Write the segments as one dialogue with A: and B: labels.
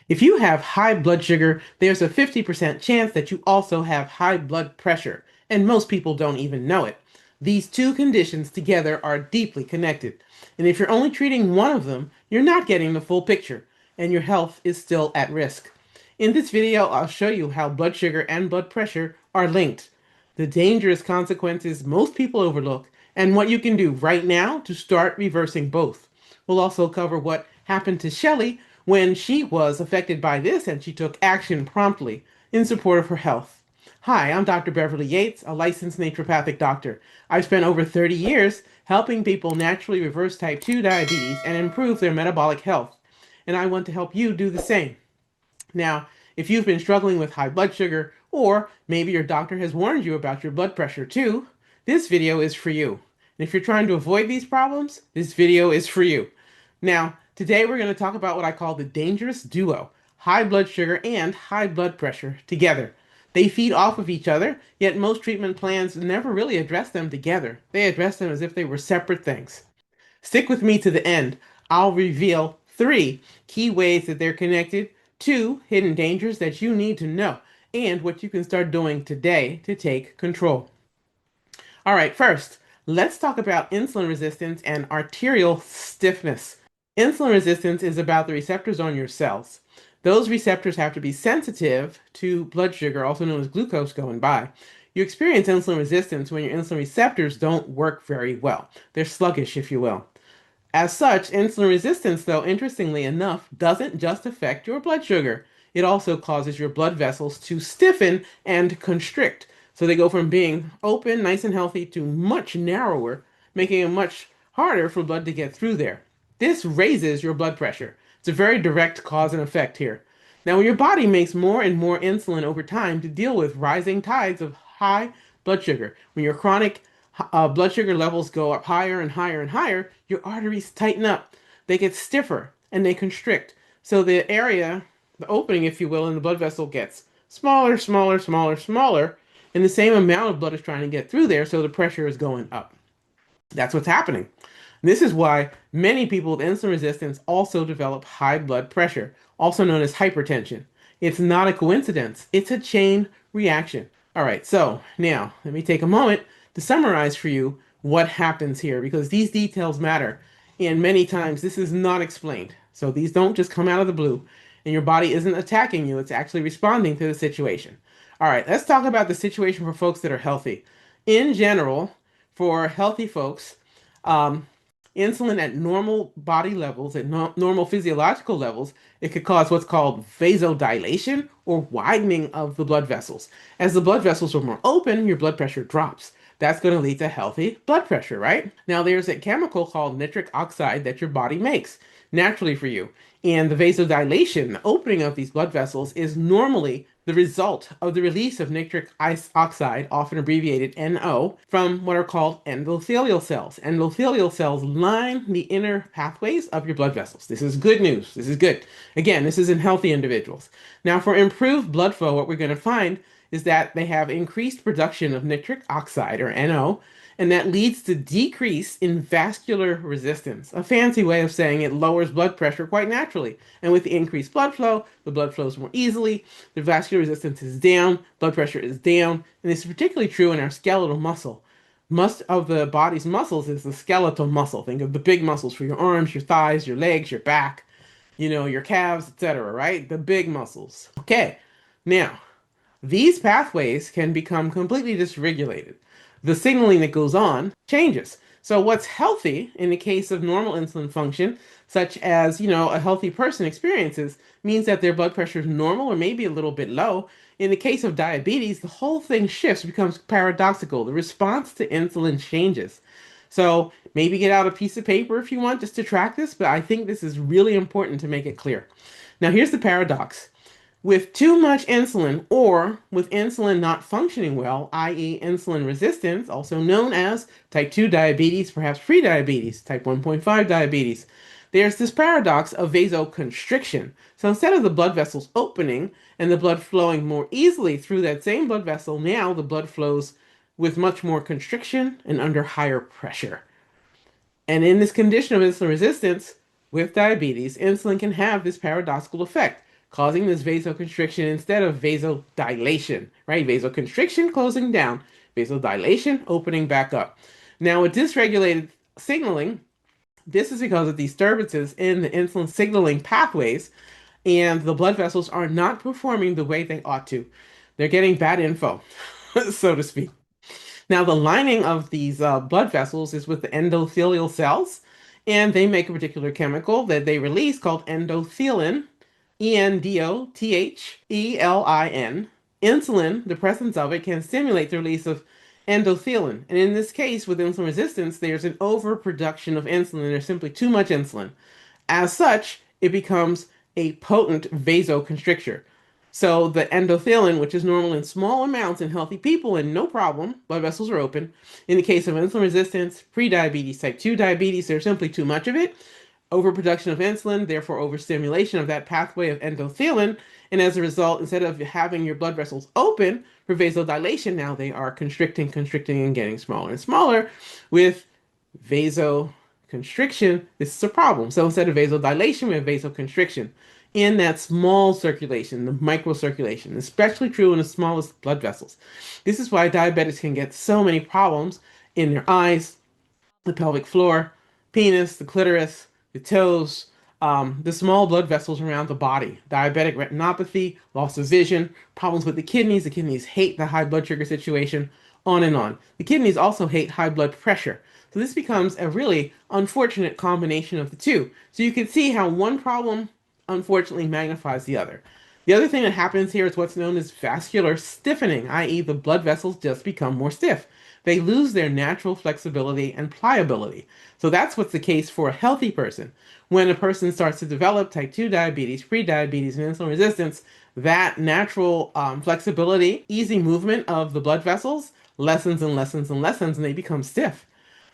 A: If you have high blood sugar, there's a 50% chance that you also have high blood pressure, and most people don't even know it. These two conditions together are deeply connected, and if you're only treating one of them, you're not getting the full picture, and your health is still at risk. In this video, I'll show you how blood sugar and blood pressure are linked, the dangerous consequences most people overlook, and what you can do right now to start reversing both. We'll also cover what happened to Shelley when she was affected by this and she took action promptly in support of her health. Hi, I'm Dr. Beverly Yates, a licensed naturopathic doctor. I've spent over 30 years helping people naturally reverse type 2 diabetes and improve their metabolic health, and I want to help you do the same. Now, if you've been struggling with high blood sugar, or maybe your doctor has warned you about your blood pressure too, this video is for you. And if you're trying to avoid these problems, this video is for you. Now, today we're going to talk about what I call the dangerous duo, high blood sugar and high blood pressure together. They feed off of each other, yet most treatment plans never really address them together. They address them as if they were separate things. Stick with me to the end. I'll reveal 3 key ways that they're connected, 2 hidden dangers that you need to know, and what you can start doing today to take control. All right, first, let's talk about insulin resistance and arterial stiffness. Insulin resistance is about the receptors on your cells. Those receptors have to be sensitive to blood sugar, also known as glucose, going by. You experience insulin resistance when your insulin receptors don't work very well. They're sluggish, if you will. As such, insulin resistance, though, interestingly enough, doesn't just affect your blood sugar. It also causes your blood vessels to stiffen and constrict. So they go from being open, nice and healthy, to much narrower, making it much harder for blood to get through there. This raises your blood pressure. It's a very direct cause and effect here. Now, when your body makes more and more insulin over time to deal with rising tides of high blood sugar, when your chronic blood sugar levels go up higher and higher and higher, your arteries tighten up. They get stiffer and they constrict. So the area, the opening, if you will, in the blood vessel gets smaller, smaller, smaller, smaller, and the same amount of blood is trying to get through there, so the pressure is going up. That's what's happening. This is why many people with insulin resistance also develop high blood pressure, also known as hypertension. It's not a coincidence, it's a chain reaction. All right, so now let me take a moment to summarize for you what happens here, because these details matter, and many times this is not explained. So these don't just come out of the blue, and your body isn't attacking you, it's actually responding to the situation. All right, let's talk about the situation for folks that are healthy. In general, for healthy folks, insulin at normal body levels, at normal physiological levels, it could cause what's called vasodilation or widening of the blood vessels. As the blood vessels are more open, your blood pressure drops. That's going to lead to healthy blood pressure, right? Now, there's a chemical called nitric oxide that your body makes naturally for you. And the vasodilation, the opening of these blood vessels, is normally the result of the release of nitric oxide, often abbreviated NO, from what are called endothelial cells. Endothelial cells line the inner pathways of your blood vessels. This is good news. This is good. Again, this is in healthy individuals. Now, for improved blood flow, what we're going to find is that they have increased production of nitric oxide, or NO, and that leads to decrease in vascular resistance, a fancy way of saying it lowers blood pressure quite naturally. And with the increased blood flow, the blood flows more easily, the vascular resistance is down, blood pressure is down, and this is particularly true in our skeletal muscle. Most of the body's muscles is the skeletal muscle. Think of the big muscles for your arms, your thighs, your legs, your back, your calves, etc., right? The big muscles. Okay, now, these pathways can become completely dysregulated. The signaling that goes on changes. So what's healthy in the case of normal insulin function, such as, a healthy person experiences, means that their blood pressure is normal or maybe a little bit low. In the case of diabetes, the whole thing shifts, becomes paradoxical. The response to insulin changes. So maybe get out a piece of paper if you want just to track this, but I think this is really important to make it clear. Now here's the paradox. With too much insulin, or with insulin not functioning well, i.e. insulin resistance, also known as type 2 diabetes, perhaps prediabetes, type 1.5 diabetes, there's this paradox of vasoconstriction. So instead of the blood vessels opening and the blood flowing more easily through that same blood vessel, now the blood flows with much more constriction and under higher pressure. And in this condition of insulin resistance with diabetes, insulin can have this paradoxical effect. causing this vasoconstriction instead of vasodilation, right? Vasoconstriction closing down, vasodilation opening back up. Now, with dysregulated signaling, this is because of disturbances in the insulin signaling pathways, and the blood vessels are not performing the way they ought to. They're getting bad info, so to speak. Now, the lining of these blood vessels is with the endothelial cells, and they make a particular chemical that they release called endothelin, endothelin. Insulin, the presence of it, can stimulate the release of endothelin. And in this case, with insulin resistance, there's an overproduction of insulin. There's simply too much insulin. As such, it becomes a potent vasoconstrictor. So the endothelin, which is normal in small amounts in healthy people and no problem, blood vessels are open. In the case of insulin resistance, prediabetes, type 2 diabetes, there's simply too much of it. Overproduction of insulin, therefore overstimulation of that pathway of endothelin. And as a result, instead of having your blood vessels open for vasodilation, now they are constricting, and getting smaller and smaller. With vasoconstriction, this is a problem. So instead of vasodilation, we have vasoconstriction in that small circulation, the microcirculation, especially true in the smallest blood vessels. This is why diabetics can get so many problems in their eyes, the pelvic floor, penis, the clitoris, the toes, the small blood vessels around the body, diabetic retinopathy, loss of vision, problems with the kidneys. The kidneys hate the high blood sugar situation, on and on. The kidneys also hate high blood pressure. So this becomes a really unfortunate combination of the two. So you can see how one problem unfortunately magnifies the other. The other thing that happens here is what's known as vascular stiffening, i.e., the blood vessels just become more stiff. They lose their natural flexibility and pliability. So that's what's the case for a healthy person. When a person starts to develop type 2 diabetes, prediabetes, and insulin resistance, that natural flexibility, easy movement of the blood vessels lessens and lessens and lessens, and they become stiff.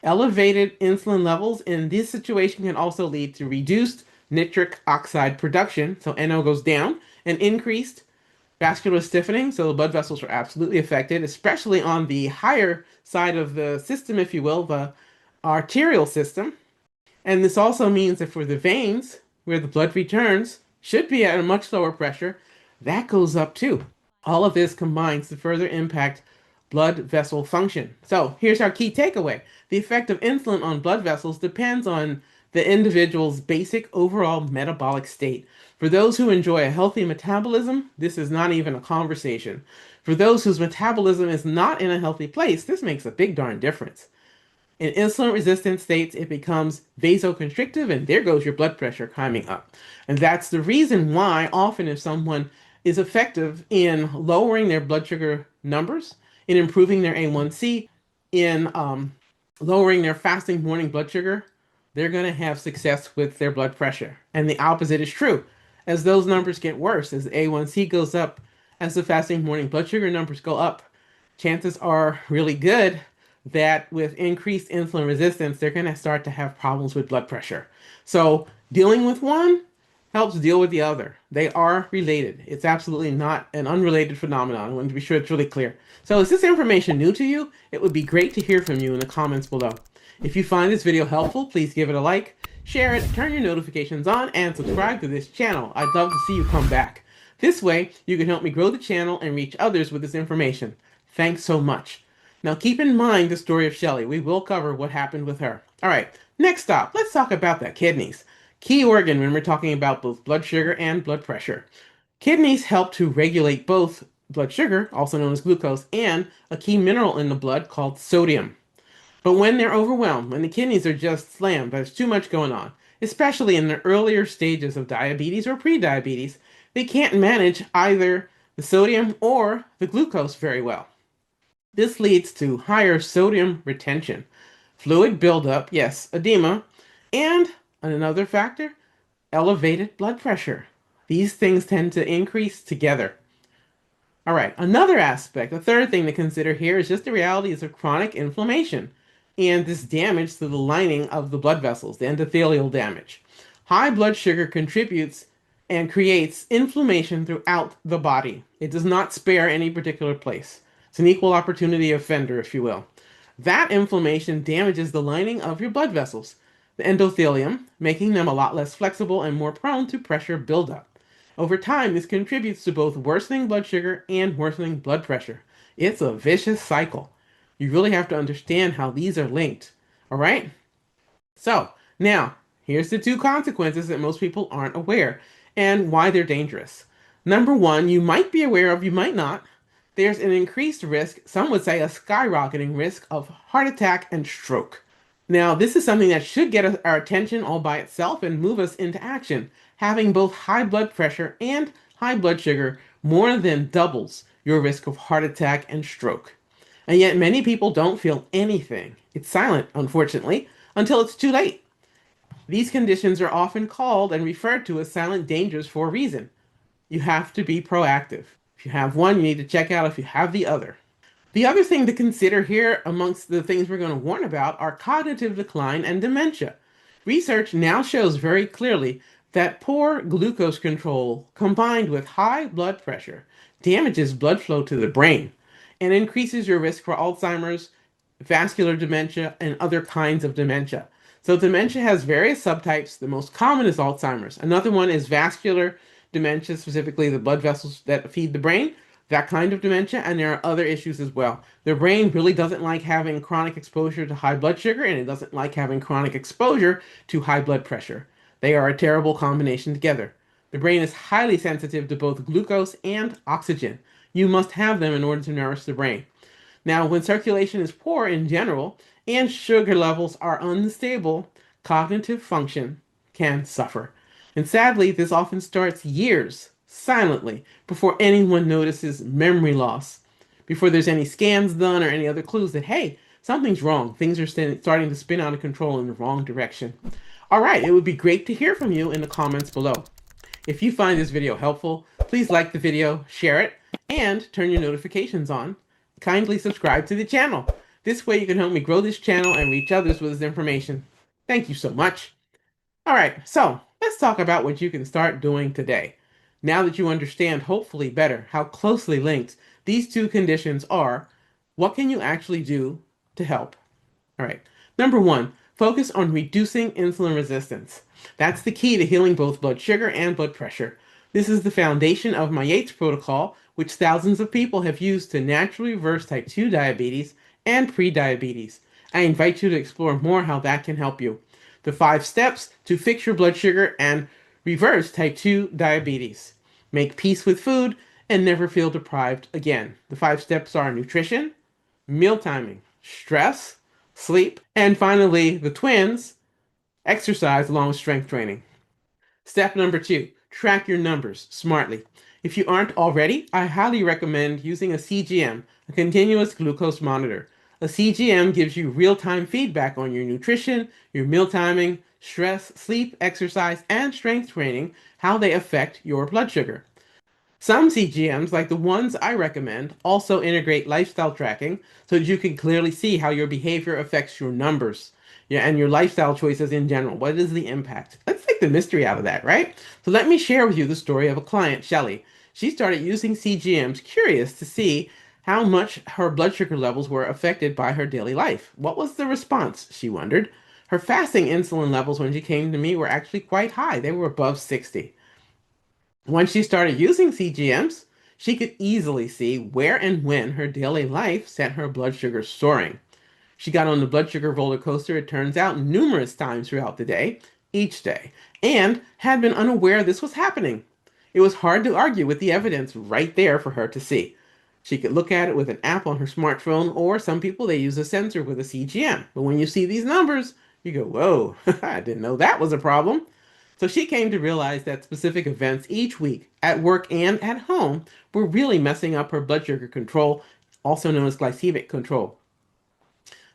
A: Elevated insulin levels in this situation can also lead to reduced nitric oxide production, so NO goes down, and increased vascular stiffening, so the blood vessels are absolutely affected, especially on the higher side of the system, if you will, the arterial system. And this also means that for the veins, where the blood returns, should be at a much lower pressure, that goes up too. All of this combines to further impact blood vessel function. So here's our key takeaway. The effect of insulin on blood vessels depends on the individual's basic overall metabolic state. For those who enjoy a healthy metabolism, this is not even a conversation. For those whose metabolism is not in a healthy place, this makes a big darn difference. In insulin-resistant states, it becomes vasoconstrictive, and there goes your blood pressure climbing up. And that's the reason why often if someone is effective in lowering their blood sugar numbers, in improving their A1C, in lowering their fasting morning blood sugar, they're going to have success with their blood pressure. And the opposite is true. As those numbers get worse, as the A1C goes up, as the fasting morning blood sugar numbers go up, chances are really good that with increased insulin resistance, they're going to start to have problems with blood pressure. So dealing with one helps deal with the other. They are related. It's absolutely not an unrelated phenomenon. I want to be sure it's really clear. So is this information new to you? It would be great to hear from you in the comments below. If you find this video helpful, please give it a like, share it, turn your notifications on, and subscribe to this channel. I'd love to see you come back. This way, you can help me grow the channel and reach others with this information. Thanks so much. Now keep in mind the story of Shelley. We will cover what happened with her. All right, next stop, let's talk about the kidneys. Key organ when we're talking about both blood sugar and blood pressure. Kidneys help to regulate both blood sugar, also known as glucose, and a key mineral in the blood called sodium. But when they're overwhelmed, when the kidneys are just slammed, there's too much going on, especially in the earlier stages of diabetes or prediabetes, they can't manage either the sodium or the glucose very well. This leads to higher sodium retention, fluid buildup, yes, edema, and another factor, elevated blood pressure. These things tend to increase together. All right, another aspect, a third thing to consider here is just the realities of chronic inflammation and this damage to the lining of the blood vessels, the endothelial damage. High blood sugar contributes and creates inflammation throughout the body. It does not spare any particular place. It's an equal opportunity offender, if you will. That inflammation damages the lining of your blood vessels, the endothelium, making them a lot less flexible and more prone to pressure buildup. Over time, this contributes to both worsening blood sugar and worsening blood pressure. It's a vicious cycle. You really have to understand how these are linked. All right? So, now, here's the two consequences that most people aren't aware and why they're dangerous. Number one, you might be aware of, you might not. There's an increased risk, some would say a skyrocketing risk of heart attack and stroke. Now, this is something that should get our attention all by itself and move us into action. Having both high blood pressure and high blood sugar more than doubles your risk of heart attack and stroke. And yet, many people don't feel anything. It's silent, unfortunately, until it's too late. These conditions are often called and referred to as silent dangers for a reason. You have to be proactive. If you have one, you need to check out if you have the other. The other thing to consider here, amongst the things we're going to warn about, are cognitive decline and dementia. Research now shows very clearly that poor glucose control combined with high blood pressure damages blood flow to the brain and increases your risk for Alzheimer's, vascular dementia, and other kinds of dementia. So dementia has various subtypes. The most common is Alzheimer's. Another one is vascular dementia, specifically the blood vessels that feed the brain, that kind of dementia, and there are other issues as well. The brain really doesn't like having chronic exposure to high blood sugar, and it doesn't like having chronic exposure to high blood pressure. They are a terrible combination together. The brain is highly sensitive to both glucose and oxygen. You must have them in order to nourish the brain. Now, when circulation is poor in general and sugar levels are unstable, cognitive function can suffer. And sadly, this often starts years silently before anyone notices memory loss, before there's any scans done or any other clues that, hey, something's wrong. Things are starting to spin out of control in the wrong direction. All right, it would be great to hear from you in the comments below. If you find this video helpful, please like the video, share it, and turn your notifications on. Kindly subscribe to the channel. This way you can help me grow this channel and reach others with this information. Thank you so much. All right, so let's talk about what you can start doing today. Now that you understand, hopefully better, how closely linked these two conditions are, what can you actually do to help? All right, number one, focus on reducing insulin resistance. That's the key to healing both blood sugar and blood pressure. This is the foundation of my Yates protocol, which thousands of people have used to naturally reverse type 2 diabetes and prediabetes. I invite you to explore more how that can help you. The 5 steps to fix your blood sugar and reverse type 2 diabetes. Make peace with food and never feel deprived again. The 5 steps are nutrition, meal timing, stress, sleep, and finally, the twins, exercise along with strength training. Step number 2, track your numbers smartly. If you aren't already, I highly recommend using a CGM, a continuous glucose monitor. A CGM gives you real-time feedback on your nutrition, your meal timing, stress, sleep, exercise, and strength training, how they affect your blood sugar. Some CGMs, like the ones I recommend, also integrate lifestyle tracking so that you can clearly see how your behavior affects your numbers, and your lifestyle choices in general. What is the impact? Let's take the mystery out of that, right? So let me share with you the story of a client, Shelly. She started using CGMs, curious to see how much her blood sugar levels were affected by her daily life. What was the response, she wondered. Her fasting insulin levels when she came to me were actually quite high. They were above 60. Once she started using CGMs, she could easily see where and when her daily life sent her blood sugar soaring. She got on the blood sugar roller coaster, it turns out, numerous times throughout the day, each day, and had been unaware this was happening. It was hard to argue with the evidence right there for her to see. She could look at it with an app on her smartphone, or some people, they use a sensor with a CGM. But when you see these numbers, you go, whoa, I didn't know that was a problem. So she came to realize that specific events each week, at work and at home, were really messing up her blood sugar control, also known as glycemic control.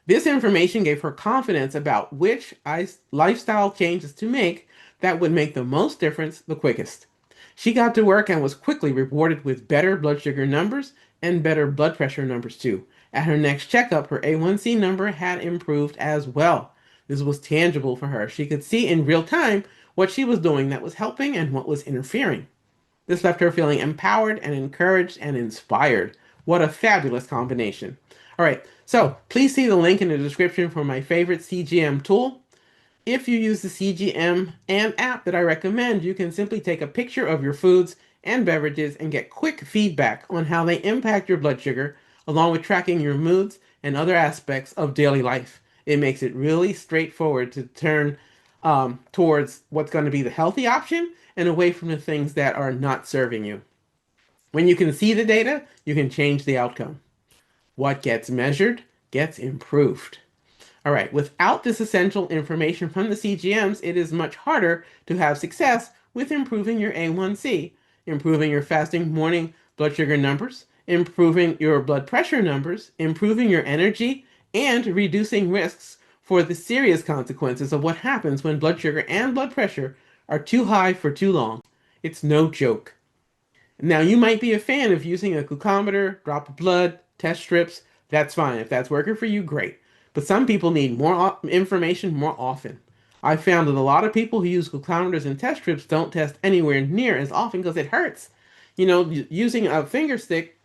A: This information gave her confidence about which lifestyle changes to make that would make the most difference the quickest. She got to work and was quickly rewarded with better blood sugar numbers and better blood pressure numbers too. At her next checkup, her A1C number had improved as well. This was tangible for her. She could see in real time what she was doing that was helping and what was interfering. This left her feeling empowered and encouraged and inspired. What a fabulous combination. All right, so please see the link in the description for my favorite CGM tool. If you use the CGM and app that I recommend, you can simply take a picture of your foods and beverages and get quick feedback on how they impact your blood sugar, along with tracking your moods and other aspects of daily life. It makes it really straightforward to turn towards what's going to be the healthy option and away from the things that are not serving you. When you can see the data, you can change the outcome. What gets measured gets improved. All right, without this essential information from the CGMs, it is much harder to have success with improving your A1C, improving your fasting morning blood sugar numbers, improving your blood pressure numbers, improving your energy, and reducing risks for the serious consequences of what happens when blood sugar and blood pressure are too high for too long. It's no joke. Now, you might be a fan of using a glucometer, drop of blood, test strips. That's fine. If that's working for you, great. But some people need more information more often. I found that a lot of people who use glucometers and test strips don't test anywhere near as often because it hurts. Using a finger stick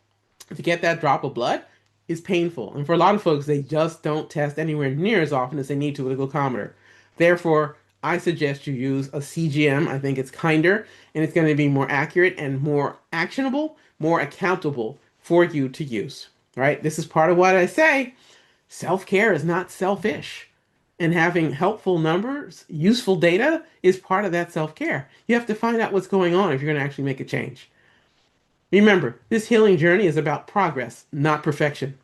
A: to get that drop of blood is painful. And for a lot of folks, they just don't test anywhere near as often as they need to with a glucometer. Therefore, I suggest you use a CGM. I think it's kinder and it's going to be more accurate and more actionable, more accountable for you to use. Right? This is part of what I say. Self-care is not selfish. And having helpful numbers, useful data is part of that self-care. You have to find out what's going on if you're going to actually make a change. Remember, this healing journey is about progress, not perfection.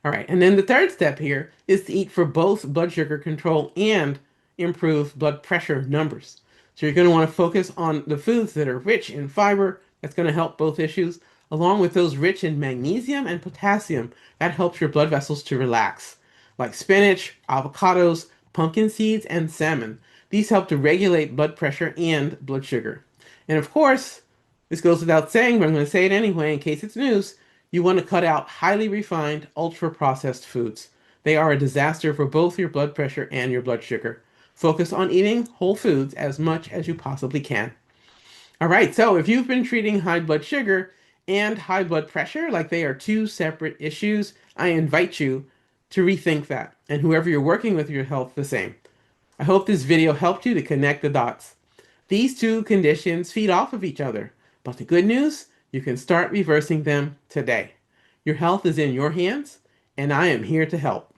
A: All right, and then the third step here is to eat for both blood sugar control and improve blood pressure numbers. So you're going to want to focus on the foods that are rich in fiber. That's going to help both issues, along with those rich in magnesium and potassium. That helps your blood vessels to relax, like spinach, avocados, pumpkin seeds, and salmon. These help to regulate blood pressure and blood sugar. And of course, this goes without saying, but I'm going to say it anyway in case it's news. You want to cut out highly refined, ultra-processed foods. They are a disaster for both your blood pressure and your blood sugar. Focus on eating whole foods as much as you possibly can. All right, so if you've been treating high blood sugar and high blood pressure like they are two separate issues, I invite you to rethink that. And whoever you're working with your health, the same. I hope this video helped you to connect the dots. These two conditions feed off of each other. But the good news, you can start reversing them today. Your health is in your hands, and I am here to help.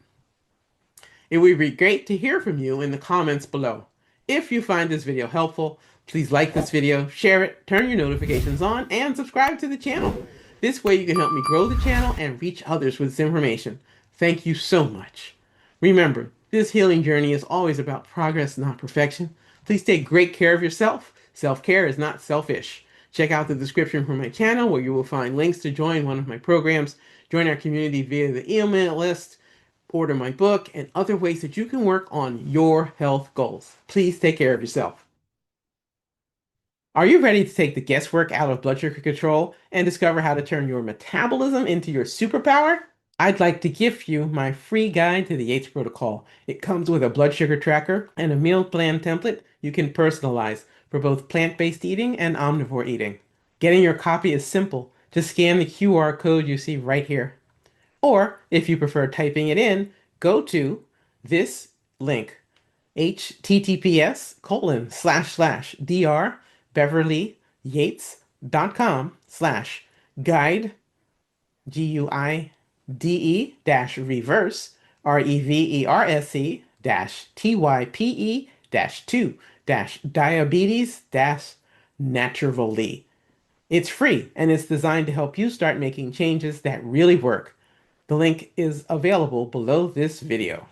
A: It would be great to hear from you in the comments below. If you find this video helpful, please like this video, share it, turn your notifications on, and subscribe to the channel. This way you can help me grow the channel and reach others with this information. Thank you so much. Remember, this healing journey is always about progress, not perfection. Please take great care of yourself. Self-care is not selfish. Check out the description for my channel where you will find links to join one of my programs, join our community via the email list, order my book, and other ways that you can work on your health goals. Please take care of yourself. Are you ready to take the guesswork out of blood sugar control and discover how to turn your metabolism into your superpower? I'd like to gift you my free guide to the Yates protocol. It comes with a blood sugar tracker and a meal plan template you can personalize for both plant-based eating and omnivore eating. Getting your copy is simple. Just scan the QR code you see right here. Or, if you prefer typing it in, go to this link, https://drbeverlyyates.com/guide, GUIDE-reverse, REVERSE-TYPE-2-diabetes-naturally. It's free and it's designed to help you start making changes that really work. The link is available below this video.